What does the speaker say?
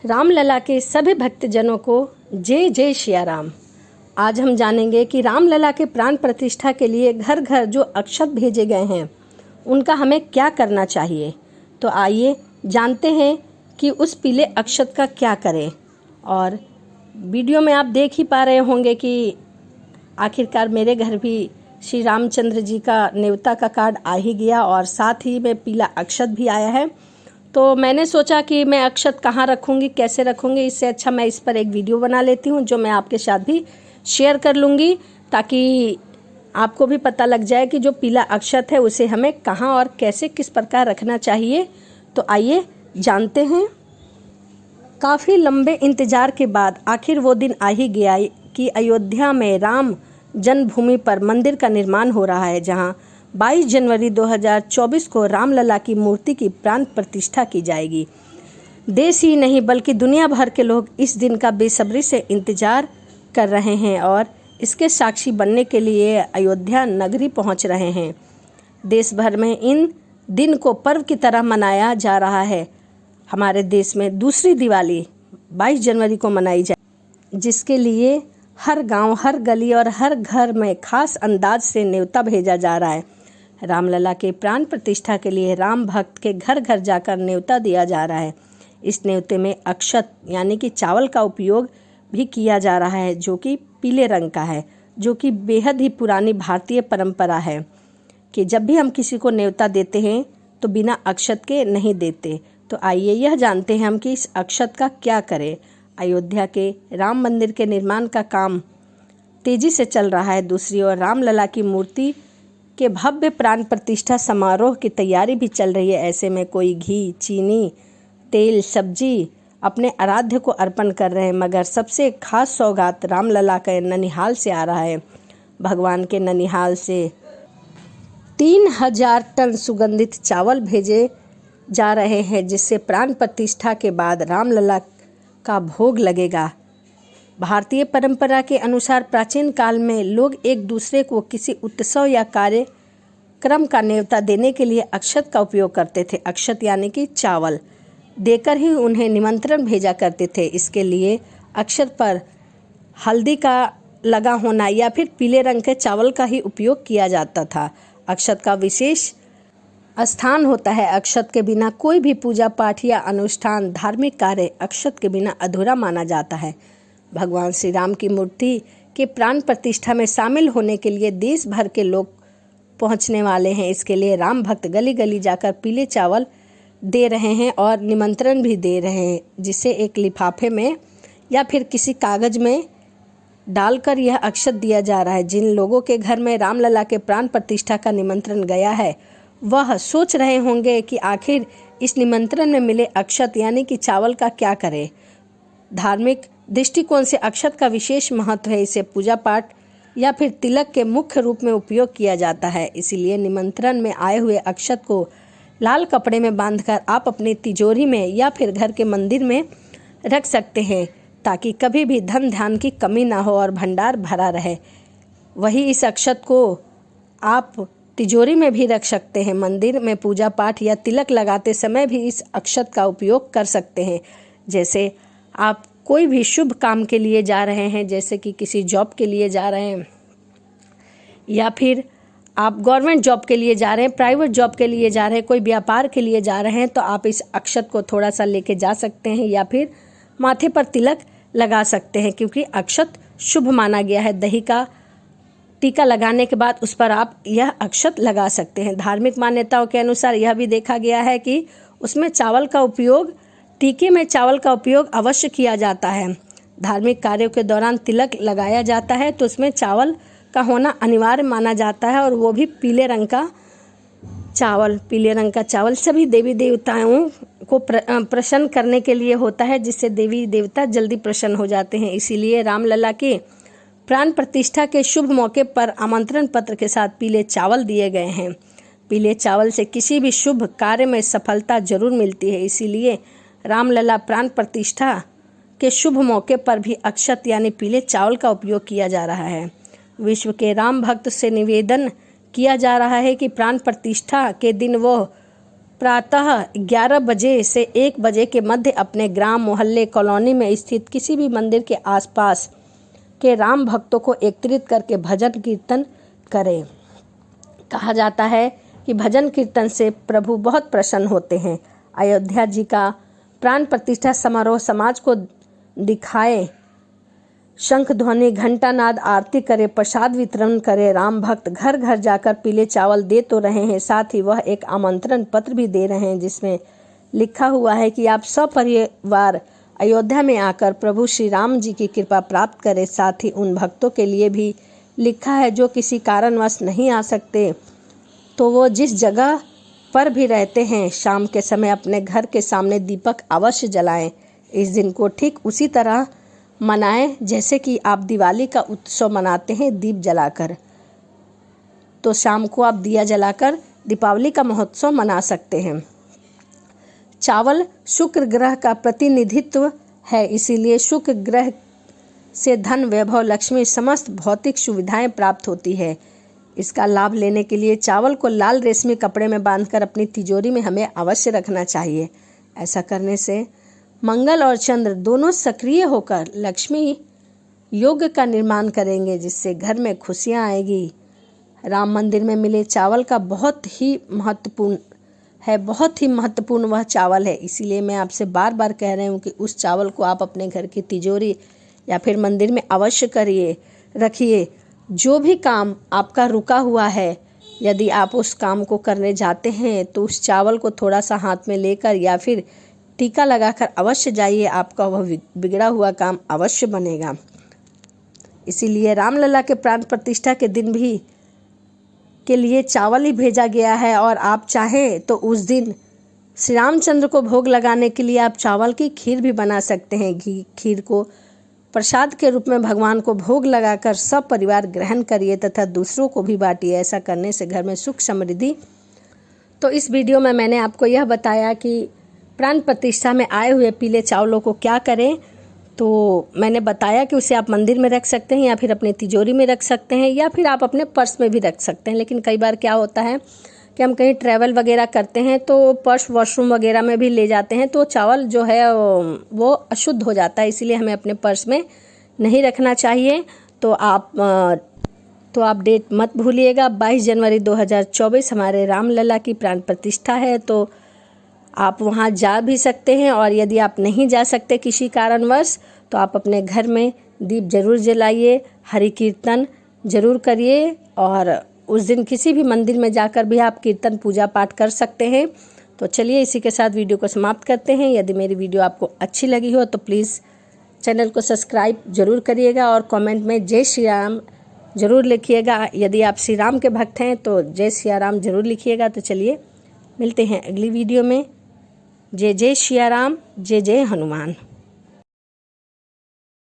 रामलला के सभी भक्तजनों को जय जय सिया राम। आज हम जानेंगे कि रामलला के प्राण प्रतिष्ठा के लिए घर घर जो अक्षत भेजे गए हैं उनका हमें क्या करना चाहिए। तो आइए जानते हैं कि उस पीले अक्षत का क्या करें। और वीडियो में आप देख ही पा रहे होंगे कि आखिरकार मेरे घर भी श्री रामचंद्र जी का न्योता का कार्ड आ ही गया और साथ ही में पीला अक्षत भी आया है। तो मैंने सोचा कि मैं अक्षत कहाँ रखूँगी, कैसे रखूँगी, इससे अच्छा मैं इस पर एक वीडियो बना लेती हूँ जो मैं आपके साथ भी शेयर कर लूँगी, ताकि आपको भी पता लग जाए कि जो पीला अक्षत है उसे हमें कहाँ और कैसे किस प्रकार रखना चाहिए। तो आइए जानते हैं। काफ़ी लंबे इंतज़ार के बाद आखिर वो दिन आ ही गया कि अयोध्या में राम जन्मभूमि पर मंदिर का निर्माण हो रहा है, जहां 22 जनवरी 2024 को रामलला की मूर्ति की प्राण प्रतिष्ठा की जाएगी। देश ही नहीं बल्कि दुनिया भर के लोग इस दिन का बेसब्री से इंतजार कर रहे हैं और इसके साक्षी बनने के लिए अयोध्या नगरी पहुंच रहे हैं। देश भर में इन दिन को पर्व की तरह मनाया जा रहा है। हमारे देश में दूसरी दिवाली 22 जनवरी को मनाई जाए, जिसके लिए हर गांव, हर गली और हर घर में खास अंदाज से न्योता भेजा जा रहा है। रामलला के प्राण प्रतिष्ठा के लिए राम भक्त के घर घर जाकर न्योता दिया जा रहा है। इस न्योते में अक्षत यानी कि चावल का उपयोग भी किया जा रहा है, जो कि पीले रंग का है, जो कि बेहद ही पुरानी भारतीय परंपरा है कि जब भी हम किसी को न्योता देते हैं तो बिना अक्षत के नहीं देते। तो आइए यह जानते हैं हम कि इस अक्षत का क्या करें। अयोध्या के राम मंदिर के निर्माण का काम तेजी से चल रहा है। दूसरी ओर रामलला की मूर्ति के भव्य प्राण प्रतिष्ठा समारोह की तैयारी भी चल रही है। ऐसे में कोई घी, चीनी, तेल, सब्जी अपने आराध्य को अर्पण कर रहे हैं, मगर सबसे खास सौगात रामलला के ननिहाल से आ रहा है। भगवान के ननिहाल से 3000 टन सुगंधित चावल भेजे जा रहे हैं, जिससे प्राण प्रतिष्ठा के बाद रामलला का भोग लगेगा। भारतीय परंपरा के अनुसार प्राचीन काल में लोग एक दूसरे को किसी उत्सव या कार्यक्रम का न्योता देने के लिए अक्षत का उपयोग करते थे। अक्षत यानी कि चावल देकर ही उन्हें निमंत्रण भेजा करते थे। इसके लिए अक्षत पर हल्दी का लगा होना या फिर पीले रंग के चावल का ही उपयोग किया जाता था। अक्षत का विशेष स्थान होता है। अक्षत के बिना कोई भी पूजा पाठ या अनुष्ठान, धार्मिक कार्य अक्षत के बिना अधूरा माना जाता है। भगवान श्री राम की मूर्ति के प्राण प्रतिष्ठा में शामिल होने के लिए देश भर के लोग पहुंचने वाले हैं। इसके लिए राम भक्त गली गली जाकर पीले चावल दे रहे हैं और निमंत्रण भी दे रहे हैं, जिसे एक लिफाफे में या फिर किसी कागज में डालकर यह अक्षत दिया जा रहा है। जिन लोगों के घर में रामलला के प्राण प्रतिष्ठा का निमंत्रण गया है वह सोच रहे होंगे कि आखिर इस निमंत्रण में मिले अक्षत यानी कि चावल का क्या करें। धार्मिक दृष्टिकोण से अक्षत का विशेष महत्व है। इसे पूजा पाठ या फिर तिलक के मुख्य रूप में उपयोग किया जाता है। इसीलिए निमंत्रण में आए हुए अक्षत को लाल कपड़े में बांधकर आप अपनी तिजोरी में या फिर घर के मंदिर में रख सकते हैं, ताकि कभी भी धन धान्य की कमी ना हो और भंडार भरा रहे। वही इस अक्षत को आप तिजोरी में भी रख सकते हैं। मंदिर में पूजा पाठ या तिलक लगाते समय भी इस अक्षत का उपयोग कर सकते हैं। जैसे आप कोई भी शुभ काम के लिए जा रहे हैं, जैसे कि किसी जॉब के लिए जा रहे हैं या फिर आप गवर्नमेंट जॉब के लिए जा रहे हैं, प्राइवेट जॉब के लिए जा रहे हैं, कोई व्यापार के लिए जा रहे हैं, तो आप इस अक्षत को थोड़ा सा लेके जा सकते हैं या फिर माथे पर तिलक लगा सकते हैं, क्योंकि अक्षत शुभ माना गया है। दही का टीका लगाने के बाद उस पर आप यह अक्षत लगा सकते हैं। धार्मिक मान्यताओं के अनुसार यह भी देखा गया है कि उसमें चावल का उपयोग, टीके में चावल का उपयोग अवश्य किया जाता है। धार्मिक कार्यों के दौरान तिलक लगाया जाता है तो उसमें चावल का होना अनिवार्य माना जाता है, और वो भी पीले रंग का चावल। पीले रंग का चावल सभी देवी देवताओं को प्रसन्न करने के लिए होता है, जिससे देवी देवता जल्दी प्रसन्न हो जाते हैं। इसीलिए रामलला के प्राण प्रतिष्ठा के शुभ मौके पर आमंत्रण पत्र के साथ पीले चावल दिए गए हैं। पीले चावल से किसी भी शुभ कार्य में सफलता जरूर मिलती है। इसीलिए रामलला प्राण प्रतिष्ठा के शुभ मौके पर भी अक्षत यानी पीले चावल का उपयोग किया जा रहा है। विश्व के राम भक्त से निवेदन किया जा रहा है कि प्राण प्रतिष्ठा के दिन वो प्रातः 11 बजे से 1 बजे के मध्य अपने ग्राम, मोहल्ले, कॉलोनी में स्थित किसी भी मंदिर के आसपास के राम भक्तों को एकत्रित करके भजन कीर्तन करें। कहा जाता है कि भजन कीर्तन से प्रभु बहुत प्रसन्न होते हैं। अयोध्या जी का प्राण प्रतिष्ठा समारोह समाज को दिखाए, शंख ध्वनि, घंटानाद, आरती करे, प्रसाद वितरण करे। राम भक्त घर घर जाकर पीले चावल दे तो रहे हैं, साथ ही वह एक आमंत्रण पत्र भी दे रहे हैं जिसमें लिखा हुआ है कि आप सपरिवार अयोध्या में आकर प्रभु श्री राम जी की कृपा प्राप्त करें। साथ ही उन भक्तों के लिए भी लिखा है जो किसी कारणवश नहीं आ सकते तो वो जिस जगह पर भी रहते हैं शाम के समय अपने घर के सामने दीपक अवश्य जलाएं। इस दिन को ठीक उसी तरह मनाएं जैसे कि आप दिवाली का उत्सव मनाते हैं दीप जलाकर। तो शाम को आप दिया जलाकर दीपावली का महोत्सव मना सकते हैं। चावल शुक्र ग्रह का प्रतिनिधित्व है, इसीलिए शुक्र ग्रह से धन, वैभव, लक्ष्मी, समस्त भौतिक सुविधाएं प्राप्त होती है। इसका लाभ लेने के लिए चावल को लाल रेशमी कपड़े में बांधकर अपनी तिजोरी में हमें अवश्य रखना चाहिए। ऐसा करने से मंगल और चंद्र दोनों सक्रिय होकर लक्ष्मी योग का निर्माण करेंगे जिससे घर में खुशियां आएगी। राम मंदिर में मिले चावल का बहुत ही महत्वपूर्ण वह चावल है। इसीलिए मैं आपसे बार बार कह रही हूँ कि उस चावल को आप अपने घर की तिजोरी या फिर मंदिर में अवश्य रखिए। जो भी काम आपका रुका हुआ है, यदि आप उस काम को करने जाते हैं तो उस चावल को थोड़ा सा हाथ में लेकर या फिर टीका लगाकर अवश्य जाइए, आपका वह बिगड़ा हुआ काम अवश्य बनेगा। इसीलिए रामलला के प्राण प्रतिष्ठा के दिन भी के लिए चावल ही भेजा गया है और आप चाहें तो उस दिन श्री रामचंद्र को भोग लगाने के लिए आप चावल की खीर भी बना सकते हैं। खीर को प्रसाद के रूप में भगवान को भोग लगाकर सब परिवार ग्रहण करिए तथा दूसरों को भी बांटिए। ऐसा करने से घर में सुख समृद्धि। तो इस वीडियो में मैंने आपको यह बताया कि प्राण प्रतिष्ठा में आए हुए पीले चावलों को क्या करें। तो मैंने बताया कि उसे आप मंदिर में रख सकते हैं या फिर अपनी तिजोरी में रख सकते हैं या फिर आप अपने पर्स में भी रख सकते हैं। लेकिन कई बार क्या होता है कि हम कहीं ट्रैवल वगैरह करते हैं तो पर्स, वॉशरूम वगैरह में भी ले जाते हैं तो चावल जो है वो अशुद्ध हो जाता है। इसीलिए हमें अपने पर्स में नहीं रखना चाहिए। तो आप डेट मत भूलिएगा। 22 जनवरी 2024 हमारे रामलला की प्राण प्रतिष्ठा है। तो आप वहाँ जा भी सकते हैं और यदि आप नहीं जा सकते किसी कारणवश तो आप अपने घर में दीप जरूर जलाइए, हरि कीर्तन जरूर करिए और उस दिन किसी भी मंदिर में जाकर भी आप कीर्तन पूजा पाठ कर सकते हैं। तो चलिए इसी के साथ वीडियो को समाप्त करते हैं। यदि मेरी वीडियो आपको अच्छी लगी हो तो प्लीज़ चैनल को सब्सक्राइब जरूर करिएगा और कमेंट में जय श्री राम जरूर लिखिएगा। यदि आप श्री राम के भक्त हैं तो जय सिया राम जरूर लिखिएगा। तो चलिए मिलते हैं अगली वीडियो में। जय जय सिया राम, जय जय हनुमान।